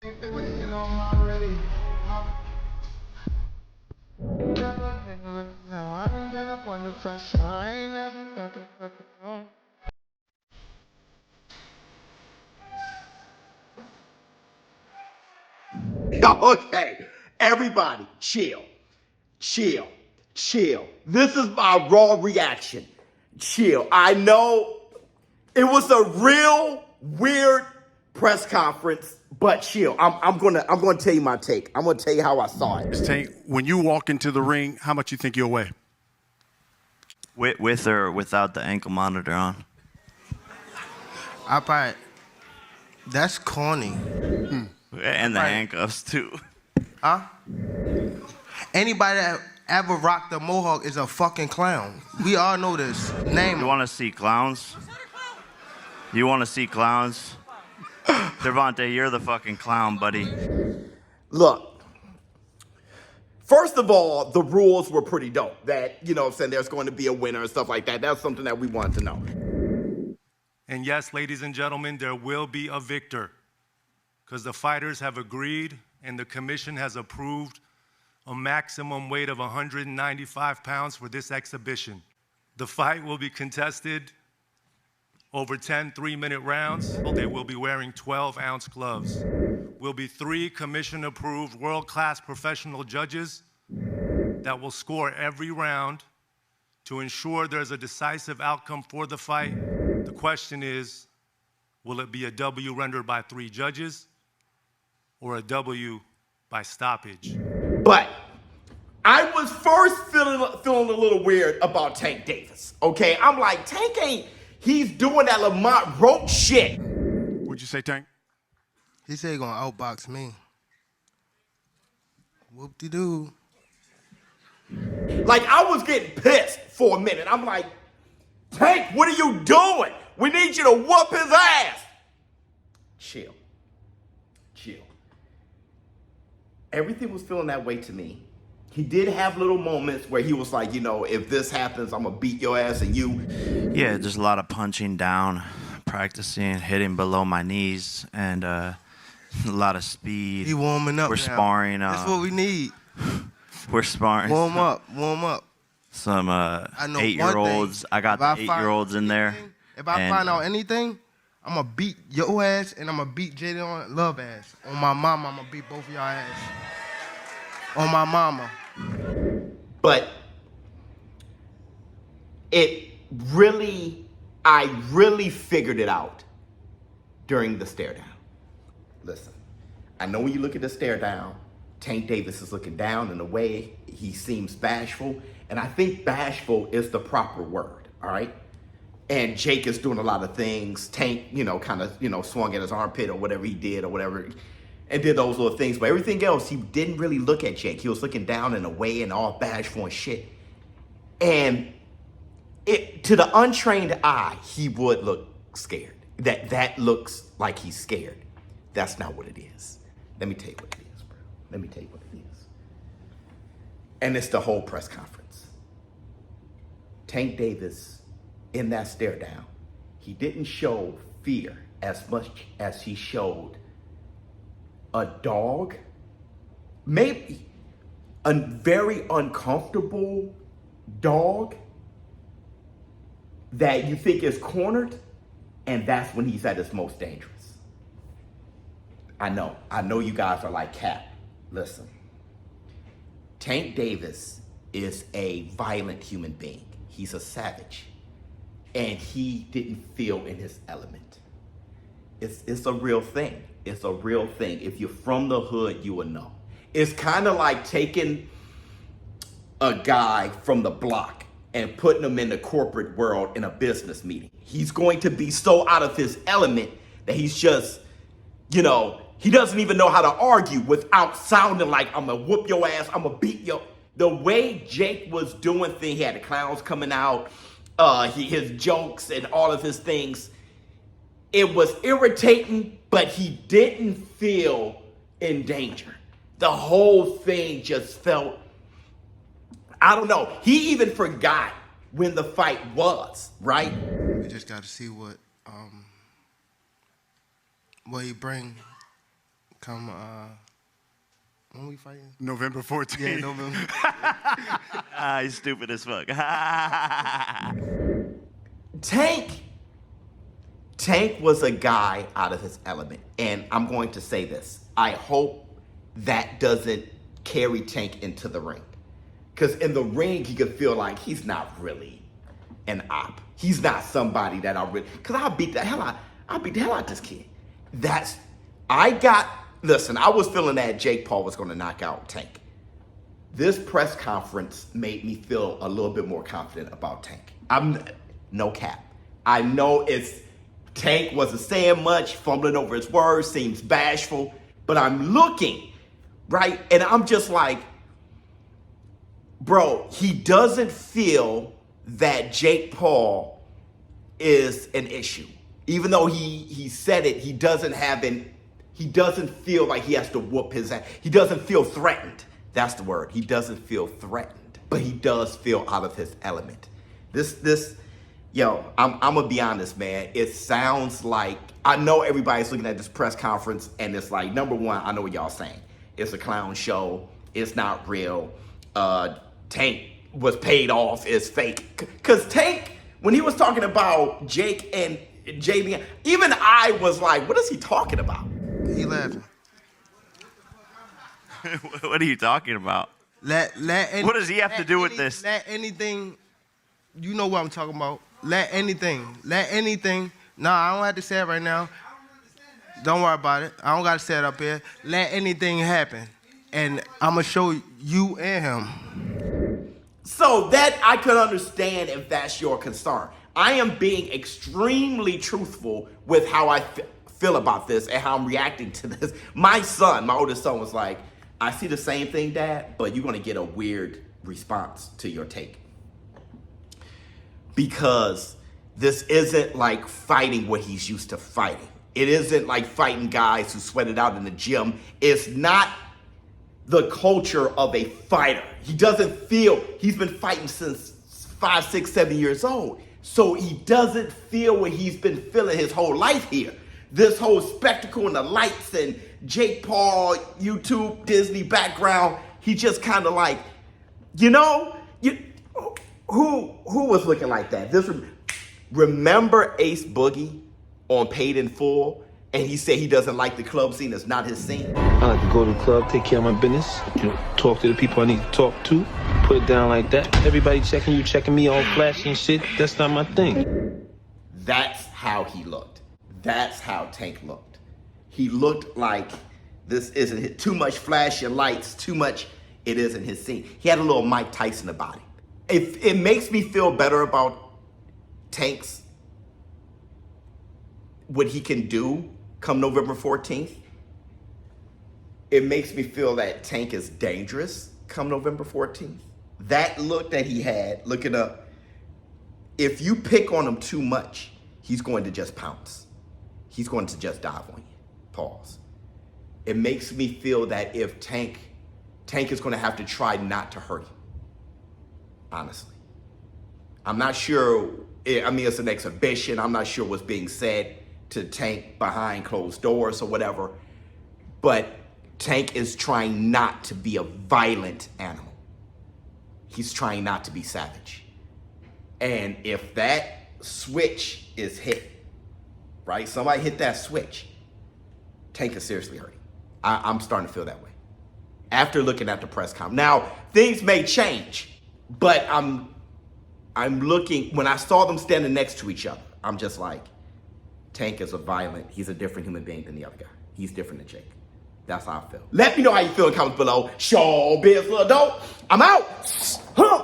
Okay, everybody, chill, chill, chill. This is my raw reaction. Chill. I know it was a real weird press conference, but chill. I'm gonna tell you my take. I'm gonna tell you how I saw it. Tank, when you walk into the ring, how much you think you'll weigh? With or without the ankle monitor on? I probably, that's corny. And the handcuffs too. Huh? Anybody that ever rocked a mohawk is a fucking clown. We all know this. Name You him. want to see clowns? You want to see clowns? Gervonta, you're the fucking clown, buddy. Look, first of all, the rules were pretty dope. That, you know what I'm saying, there's going to be a winner and stuff like that. That's something that we wanted to know. And yes, ladies and gentlemen, there will be a victor because the fighters have agreed and the commission has approved a maximum weight of 195 pounds for this exhibition. The fight will be contested over 10 3-minute rounds. They will be wearing 12-ounce gloves. Will be 3 commission-approved world-class professional judges that will score every round to ensure there's a decisive outcome for the fight. The question is, will it be a W rendered by 3 judges or a W by stoppage? But I was first feeling a little weird about Tank Davis. Okay, I'm like, Tank ain't. He's doing that Lamont Roach shit. What'd you say, Tank? He said he gonna outbox me. Whoop-de-doo. Like, I was getting pissed for a minute. I'm like, Tank, what are you doing? We need you to whoop his ass. Chill. Chill. Everything was feeling that way to me. He did have little moments where he was like, you know, if this happens, I'm going to beat your ass and you. Yeah, just a lot of punching down, practicing, hitting below my knees, and a lot of speed. He warming up. We're now. sparring. That's what we need. We're sparring. Warm up. Warm up. Some I know 8-year-olds. I got the 8-year-olds in there. If I find out anything, I'm going to beat your ass and I'm going to beat Jaden Love ass. On my mama, I'm going to beat both of y'all ass. On my mama. But I really figured it out during the stare down. Listen, I know when you look at the stare down, Tank Davis is looking down in a way he seems bashful. And I think bashful is the proper word, all right? And Jake is doing a lot of things. Tank, you know, kind of, you know, swung at his armpit or whatever he did or whatever, and did those little things. But everything else, he didn't really look at Jake. He was looking down in a way and all bashful and shit. And to the untrained eye, he would look scared. That looks like he's scared. That's not what it is. Let me tell you what it is, bro. Let me tell you what it is. And it's the whole press conference. Tank Davis, in that stare down, he didn't show fear as much as he showed a dog, maybe a very uncomfortable dog that you think is cornered, and that's when he's at his most dangerous. I know you guys are like, Cap, listen. Tank Davis is a violent human being. He's a savage. And he didn't feel in his element. It's a real thing. It's a real thing. If you're from the hood, you will know. It's kind of like taking a guy from the block and putting him in the corporate world in a business meeting. He's going to be so out of his element that he's just, you know, he doesn't even know how to argue without sounding like, I'm going to whoop your ass, I'm going to beat your. The way Jake was doing things, he had the clowns coming out, his jokes and all of his things. It was irritating, but he didn't feel in danger. The whole thing just felt, I don't know. He even forgot when the fight was, right? We just got to see what he bring. Come, when we fighting? November 14th. Yeah, November. He's stupid as fuck. Tank was a guy out of his element. And I'm going to say this. I hope that doesn't carry Tank into the ring. Because in the ring, he could feel like he's not really an op. He's not somebody that I really... Because I'll beat the hell out this kid. Listen, I was feeling that Jake Paul was going to knock out Tank. This press conference made me feel a little bit more confident about Tank. No cap. I know Tank wasn't saying much, fumbling over his words, seems bashful, but I'm looking, right? And I'm just like, bro, he doesn't feel that Jake Paul is an issue. Even though he said it, he doesn't feel like he has to whoop his ass. He doesn't feel threatened. That's the word. He doesn't feel threatened, but he does feel out of his element. I'm gonna be honest, man. It sounds like, I know everybody's looking at this press conference and it's like, number one, I know what y'all saying. It's a clown show. It's not real. Tank was paid off. It's fake. Cause Tank, when he was talking about Jake and JB, even I was like, what is he talking about? He laughing. What are you talking about? What does he have to do with this? Let anything, you know what I'm talking about. Let anything. Nah, I don't have to say it right now. Don't worry about it. I don't got to say it up here. Let anything happen. And I'm going to show you and him. So that I could understand if that's your concern. I am being extremely truthful with how I feel about this and how I'm reacting to this. My oldest son was like, I see the same thing, Dad, but you're going to get a weird response to your take. Because this isn't like fighting what he's used to fighting. It isn't like fighting guys who sweat it out in the gym. It's not the culture of a fighter. He doesn't feel, he's been fighting since 5, 6, 7 years old. So he doesn't feel what he's been feeling his whole life here. This whole spectacle and the lights and Jake Paul, YouTube, Disney background. He just kind of like, who was looking like that? Remember Ace Boogie on Paid in Full? And he said he doesn't like the club scene. It's not his scene. I like to go to the club, take care of my business, talk to the people I need to talk to, put it down like that. Everybody checking you, checking me, all flashy and shit. That's not my thing. That's how he looked. That's how Tank looked. He looked like this isn't too much flash and lights, too much, it isn't his scene. He had a little Mike Tyson about him. It makes me feel better about Tank's, what he can do come November 14th. It makes me feel that Tank is dangerous come November 14th. That look that he had, looking up, if you pick on him too much, he's going to just pounce. He's going to just dive on you. Pause. It makes me feel that if Tank is going to have to try not to hurt him. Honestly. I'm not sure, it's an exhibition. I'm not sure what's being said to Tank behind closed doors or whatever. But Tank is trying not to be a violent animal. He's trying not to be savage. And if that switch is hit, right? Somebody hit that switch, Tank is seriously hurting. I'm starting to feel that way. After looking at the press conference. Now, things may change, but I'm looking, when I saw them standing next to each other, I'm just like, Tank is he's a different human being than the other guy. He's different than Jake. That's how I feel. Let me know how you feel in the comments below. ShowBizz, little dope. I'm out.